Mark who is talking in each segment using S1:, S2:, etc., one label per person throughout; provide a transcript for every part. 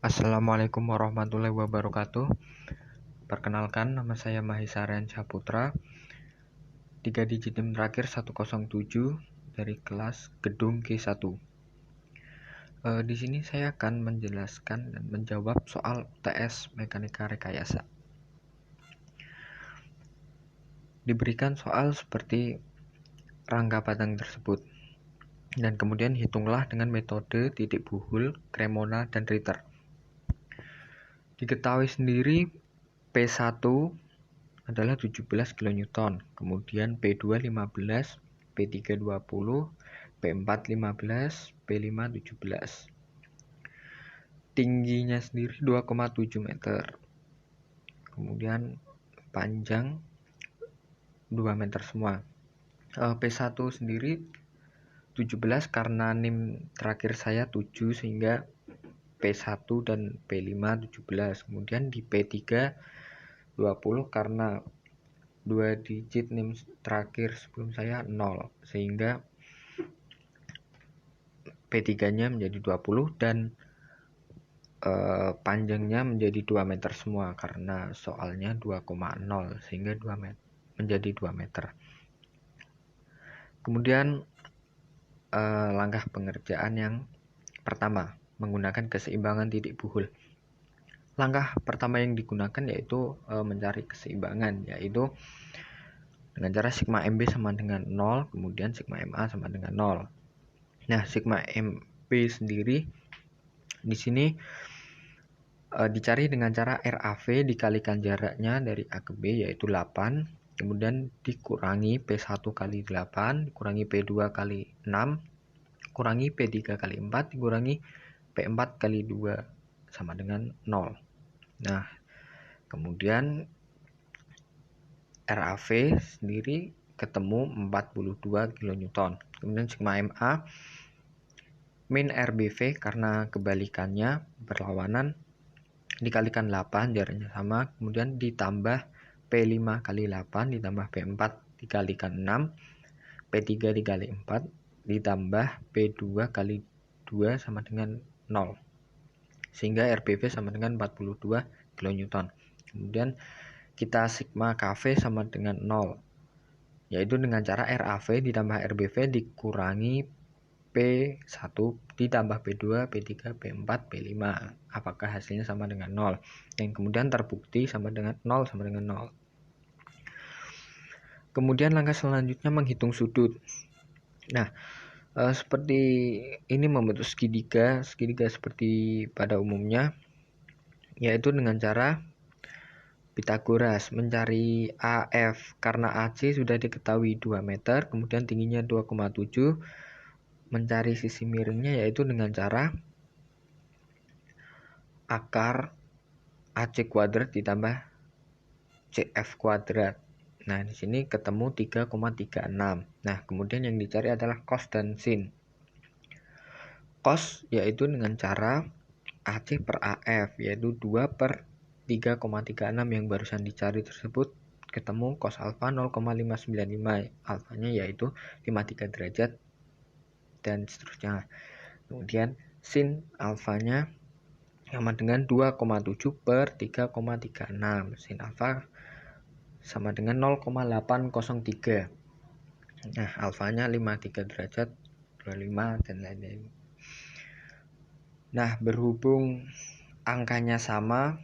S1: Assalamualaikum warahmatullahi wabarakatuh. Perkenalkan, nama saya Mahesa Ryansyah Putra, 3 digit NIM terakhir 107 dari kelas gedung G1. Di sini saya akan menjelaskan dan menjawab soal UTS Mekanika Rekayasa. Diberikan soal seperti rangka batang tersebut, dan kemudian hitunglah dengan metode titik buhul, Cremona, dan Ritter. Diketahui sendiri P1 adalah 17 kN, kemudian P2 15, P3 20, P4 15, P5 17. Tingginya sendiri 2,7 meter. Kemudian panjang 2 meter semua. P1 sendiri 17 karena NIM terakhir saya 7 sehingga P1 dan P5 17. Kemudian di P3 20 karena 2 digit NIM terakhir sebelum saya 0 sehingga P3 nya menjadi 20 dan panjangnya menjadi 2 meter semua karena soalnya 2,0 sehingga 2 meter menjadi 2 meter. Kemudian langkah pengerjaan yang pertama menggunakan keseimbangan titik buhul. Langkah pertama yang digunakan yaitu mencari keseimbangan, yaitu dengan cara sigma MB sama dengan 0, kemudian sigma MA sama dengan 0. Nah, sigma MB sendiri di sini dicari dengan cara RAV dikalikan jaraknya dari A ke B yaitu 8, kemudian dikurangi P1 kali 8, dikurangi P2 kali 6, kurangi P3 kali 4, dikurangi P4 kali 2 sama dengan 0. Nah, kemudian RAV sendiri ketemu 42 kN. Kemudian sigma MA min RBV karena kebalikannya berlawanan dikalikan 8 jaraknya sama, kemudian ditambah P5 kali 8 ditambah P4 dikalikan 6, P3 dikali 4 ditambah P2 kali 2 sama dengan 0 sehingga RBV sama dengan 42 kN. Kemudian kita sigma KV sama dengan 0, yaitu dengan cara RAV ditambah RBV dikurangi P1 ditambah P2, P3, P4, P5. Apakah hasilnya sama dengan 0? Dan kemudian terbukti sama dengan 0 sama dengan 0. Kemudian langkah selanjutnya menghitung sudut. Nah, seperti ini membentuk segitiga seperti pada umumnya, yaitu dengan cara Pitagoras mencari AF karena AC sudah diketahui 2 meter, kemudian tingginya 2,7. Mencari sisi miringnya yaitu dengan cara akar AC kuadrat ditambah CF kuadrat. Nah, di sini ketemu 3,36. Nah, kemudian yang dicari adalah cos dan sin. Cos yaitu dengan cara AC per AF yaitu 2 per 3,36 yang barusan dicari tersebut ketemu cos alfa 0,595. Alfanya yaitu 53 derajat dan seterusnya. Kemudian sin alfanya sama dengan 2,7 per 3,36. Sin alfa sama dengan 0,803. Nah, alfanya 53 derajat, 25 dan lain-lain. Nah, berhubung angkanya sama,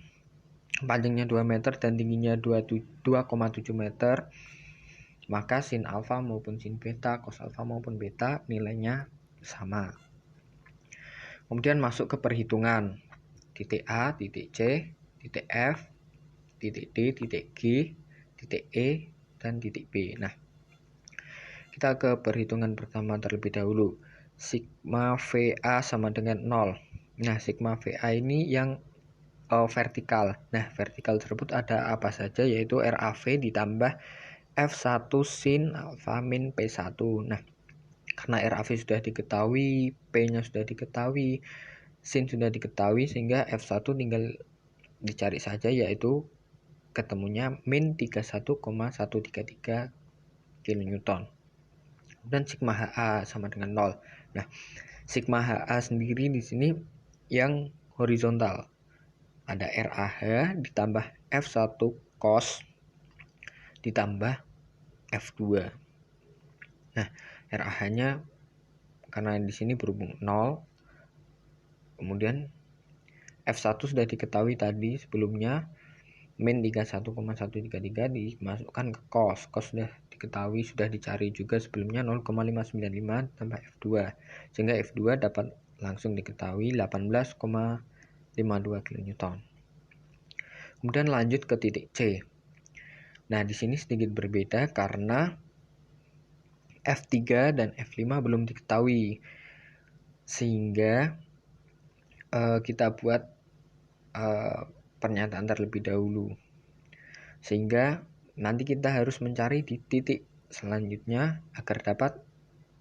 S1: panjangnya 2 meter dan tingginya 2,7 meter, maka sin alfa maupun sin beta, cos alfa maupun beta nilainya sama. Kemudian masuk ke perhitungan. Titik A, titik C, titik F, titik D, titik G, titik E, dan titik B. Nah, kita ke perhitungan pertama terlebih dahulu. Sigma VA sama dengan 0. Nah, sigma VA ini yang vertikal. Nah, vertikal tersebut ada apa saja, yaitu RAV ditambah F1 sin alfa min P1. Nah, karena RAV sudah diketahui, P-nya sudah diketahui, sin sudah diketahui, sehingga F1 tinggal dicari saja, yaitu ketemunya min 31,133 kN. Dan sigma HA sama dengan 0. Nah, sigma HA sendiri di sini yang horizontal. Ada RAH ditambah F1 cos ditambah F2. Nah, RAH-nya karena di sini berhubung 0, kemudian F1 sudah diketahui tadi sebelumnya, min 31,133 dimasukkan ke cos. Cos sudah diketahui, sudah dicari juga sebelumnya 0,595 tambah F2. Sehingga F2 dapat langsung diketahui 18,52 kN. Kemudian lanjut ke titik C. Nah, di sini sedikit berbeda karena F3 dan F5 belum diketahui. Sehingga kita buat pernyataan terlebih dahulu. Sehingga nanti kita harus mencari di titik selanjutnya agar dapat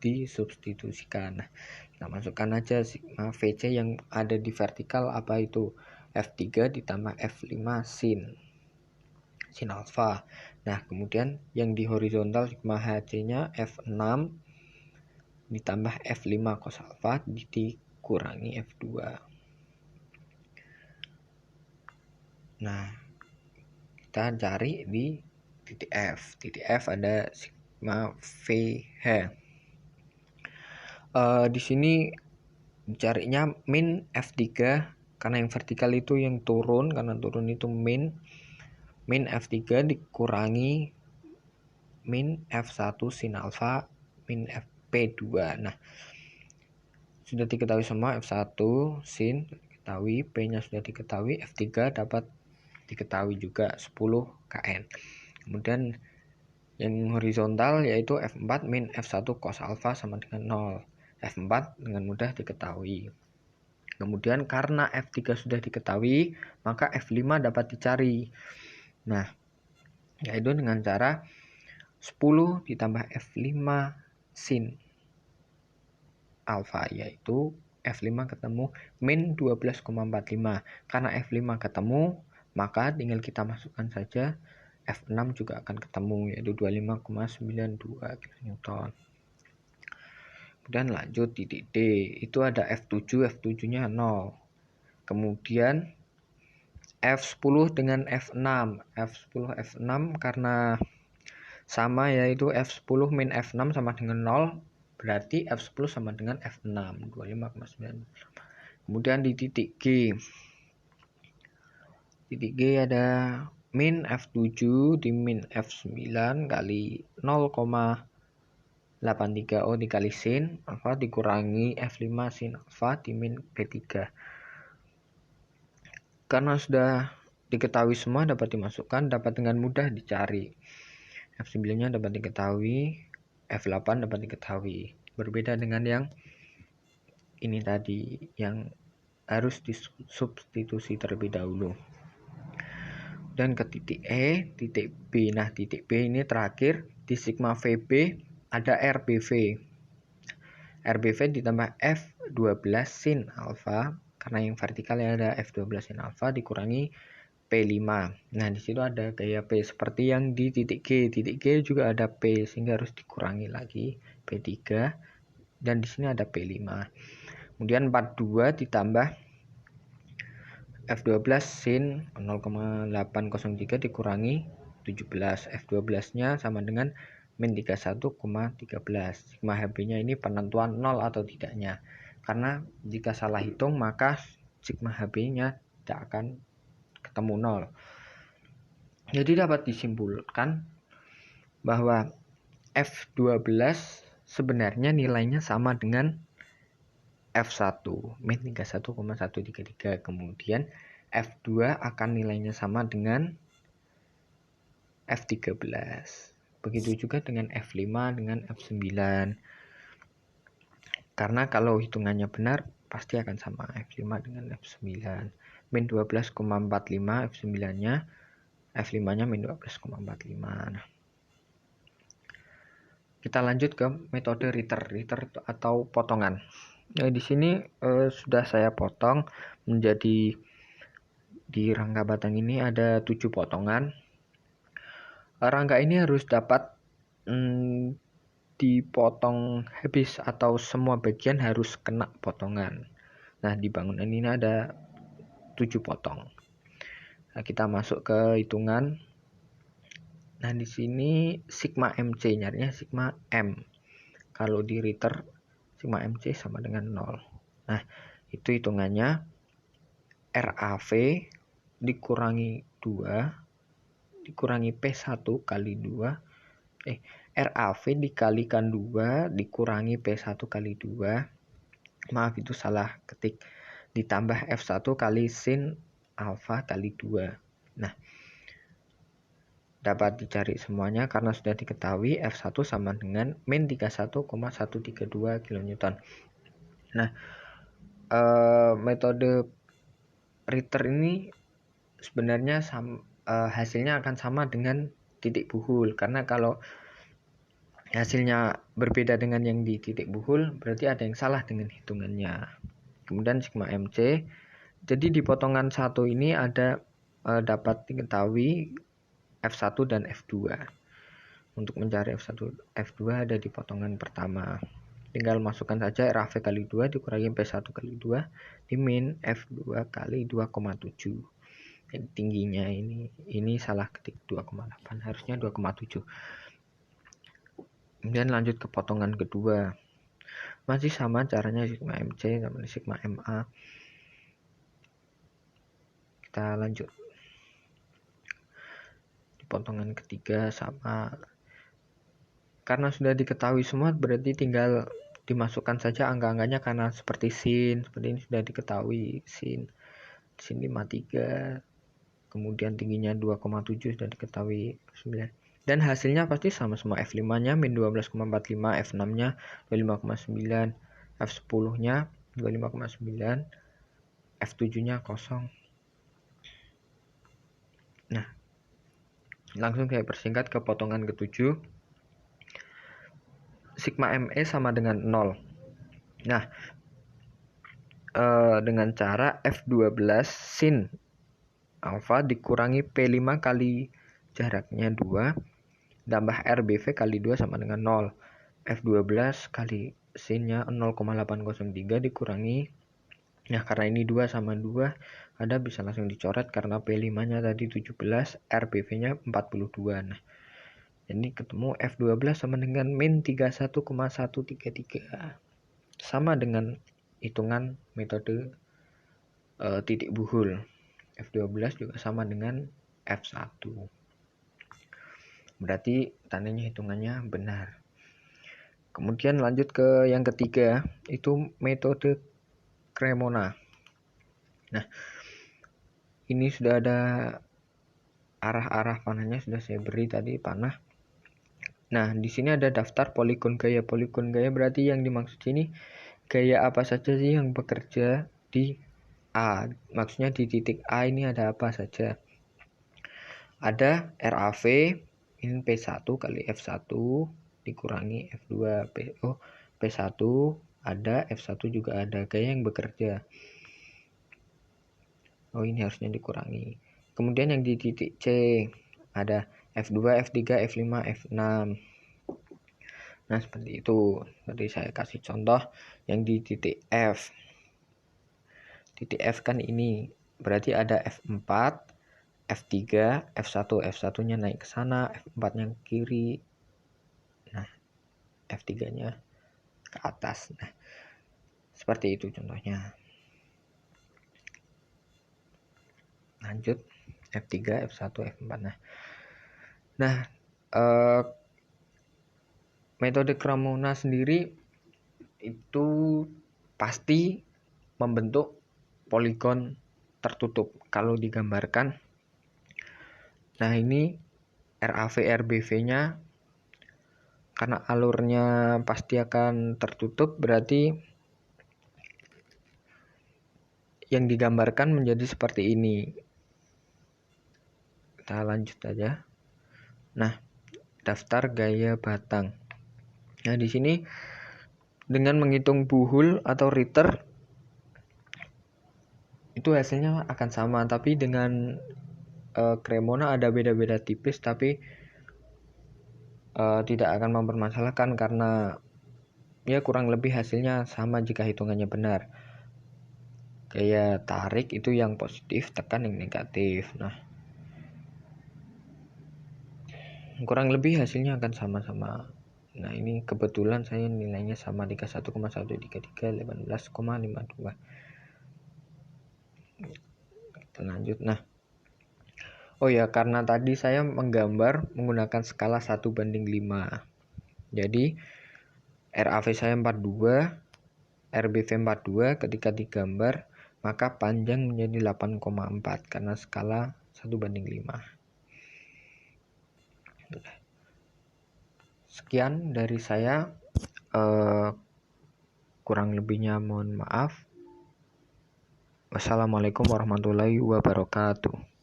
S1: disubstitusikan. Nah, kita masukkan aja sigma VC yang ada di vertikal, apa itu? F3 ditambah F5 sin alfa. Nah, kemudian yang di horizontal sigma HC-nya F6 ditambah F5 cos alfa dikurangi F2. Nah, kita cari di titik F. Titik F ada sigma VH. Di sini carinya min F3 karena yang vertikal itu yang turun, karena turun itu min F3 dikurangi min F1 sin alfa min P2. Nah, sudah diketahui semua, F1 sin diketahui, P-nya sudah diketahui, F3 dapat diketahui juga 10 kN. Kemudian yang horizontal yaitu F4 min F1 cos alfa sama dengan 0. F4 dengan mudah diketahui. Kemudian karena F3 sudah diketahui, maka F5 dapat dicari. Nah, yaitu dengan cara 10 ditambah F5 sin alfa, yaitu F5 ketemu min 12,45. Karena F5 ketemu, maka tinggal kita masukkan saja F6 juga akan ketemu, yaitu 25,92 kN. Kemudian lanjut titik D, itu ada F7, F7-nya 0. Kemudian F10 dengan F6. F10, F6 karena sama, yaitu F10 min F6 sama dengan 0. Berarti F10 sama dengan F6, 25,9. Kemudian di titik G. Titik G ada min F7 di min F9 kali 0,83O dikali sin alfa dikurangi F5 sin alfa di min P3. Karena sudah diketahui semua, dapat dimasukkan, dapat dengan mudah dicari. F9-nya dapat diketahui, F8 dapat diketahui. Berbeda dengan yang ini tadi, yang harus disubstitusi terlebih dahulu. Dan ke titik E, titik B. Nah, titik B ini terakhir, di sigma VB ada RBV. RBV ditambah F12 sin alfa, karena yang vertikal ada F12 sin alfa dikurangi P5. Nah, di situ ada gaya P seperti yang di titik G. Titik G juga ada P, sehingga harus dikurangi lagi P3, dan di sini ada P5. Kemudian 42 ditambah F12 sin 0,803 dikurangi 17. F12-nya sama dengan min 31,13. Sigma HB-nya ini penentuan 0 atau tidaknya. Karena jika salah hitung, maka sigma HB-nya tidak akan ketemu 0. Jadi dapat disimpulkan bahwa F12 sebenarnya nilainya sama dengan F1 min 31,133. Kemudian F2 akan nilainya sama dengan F13. Begitu juga dengan F5 dengan F9. Karena kalau hitungannya benar, pasti akan sama F5 dengan F9. Min 12,45 F9-nya, F5-nya min 12,45. Nah, kita lanjut ke metode Ritter atau potongan. Nah, di sini sudah saya potong menjadi, di rangka batang ini ada 7 potongan. Rangka ini harus dapat dipotong habis atau semua bagian harus kena potongan. Nah, di bangunan ini ada 7 potong. Nah, kita masuk ke hitungan. Nah, di sini sigma MC, nyarinya sigma M. Kalau di Ritter sigma MC sama dengan 0. Nah, itu hitungannya RAV dikurangi 2 dikurangi P1 kali 2 RAV dikalikan 2 dikurangi P1 kali 2. Maaf, itu salah ketik. Ditambah F1 kali sin alfa kali 2. Nah, dapat dicari semuanya karena sudah diketahui F1 sama dengan min 31,132 kN. Nah, metode Ritter ini sebenarnya hasilnya akan sama dengan titik buhul, karena kalau hasilnya berbeda dengan yang di titik buhul berarti ada yang salah dengan hitungannya. Kemudian sigma MC, jadi di potongan 1 ini ada dapat diketahui F1 dan F2. Untuk mencari F1 F2 ada di potongan pertama. Tinggal masukkan saja RAV kali 2 dikurangi P1 kali 2 dimin F2 kali 2,7. Jadi tingginya ini salah ketik 2,8, harusnya 2,7. Kemudian lanjut ke potongan kedua. Masih sama caranya sigma MC sama sigma MA. Kita lanjut. Di potongan ketiga sama. Karena sudah diketahui semua berarti tinggal dimasukkan saja angka-angkanya, karena seperti sin, seperti ini sudah diketahui sin 53, kemudian tingginya 2,7 sudah diketahui 9. Dan hasilnya pasti sama semua. F5-nya min 12,45, F6-nya 25,9, F10-nya 25,9, F7-nya kosong. Nah, langsung saya persingkat ke potongan ke-7. Sigma ME sama dengan 0. Nah, dengan cara F12 sin alfa dikurangi P5 kali jaraknya 2 tambah RBV kali 2 sama dengan 0. F12 kali sinnya 0,803 dikurangi, nah karena ini 2 sama 2 ada, bisa langsung dicoret karena P5 nya tadi 17, RBV nya 42. Nah, jadi ketemu F12 sama dengan min 31,133, sama dengan hitungan metode titik buhul. F12 juga sama dengan F1, berarti tandanya hitungannya benar. Kemudian lanjut ke yang ketiga, itu metode Cremona. Nah, ini sudah ada arah-arah panahnya, sudah saya beri tadi panah. Nah, di sini ada daftar poligon gaya. Poligon gaya berarti yang dimaksud sini gaya apa saja sih yang bekerja di A. Maksudnya di titik A ini ada apa saja. Ada RAV, ini P1 kali F1 dikurangi F2 P1 ada, F1 juga ada, gaya yang bekerja. Ini harusnya dikurangi. Kemudian yang di titik C ada F2, F3, F5, F6. Nah, seperti itu. Tadi saya kasih contoh yang di titik F. Titik F kan ini, berarti ada F4, F3, F1. F1-nya naik ke sana, F4-nya ke kiri. Nah, F3-nya ke atas. Nah, seperti itu contohnya. Lanjut F3, F1, F4. Nah, metode Cremona sendiri itu pasti membentuk poligon tertutup kalau digambarkan. Nah, ini RAV RBV-nya karena alurnya pasti akan tertutup, berarti yang digambarkan menjadi seperti ini. Kita lanjut aja. Nah, daftar gaya batang. Nah, di sini dengan menghitung buhul atau Ritter itu hasilnya akan sama, tapi dengan Cremona ada beda-beda tipis, tapi tidak akan mempermasalahkan karena ya kurang lebih hasilnya sama jika hitungannya benar. gaya tarik itu yang positif, tekan yang negatif. Nah, kurang lebih hasilnya akan sama-sama. Nah, ini kebetulan saya nilainya sama 31,133, 18,52. Kita lanjut. Nah, oh ya, karena tadi saya menggambar menggunakan skala 1:5. Jadi RAV saya 42, RBV 42, ketika digambar maka panjang menjadi 8,4 karena skala 1:5. Sekian dari saya, kurang lebihnya mohon maaf. Wassalamualaikum warahmatullahi wabarakatuh.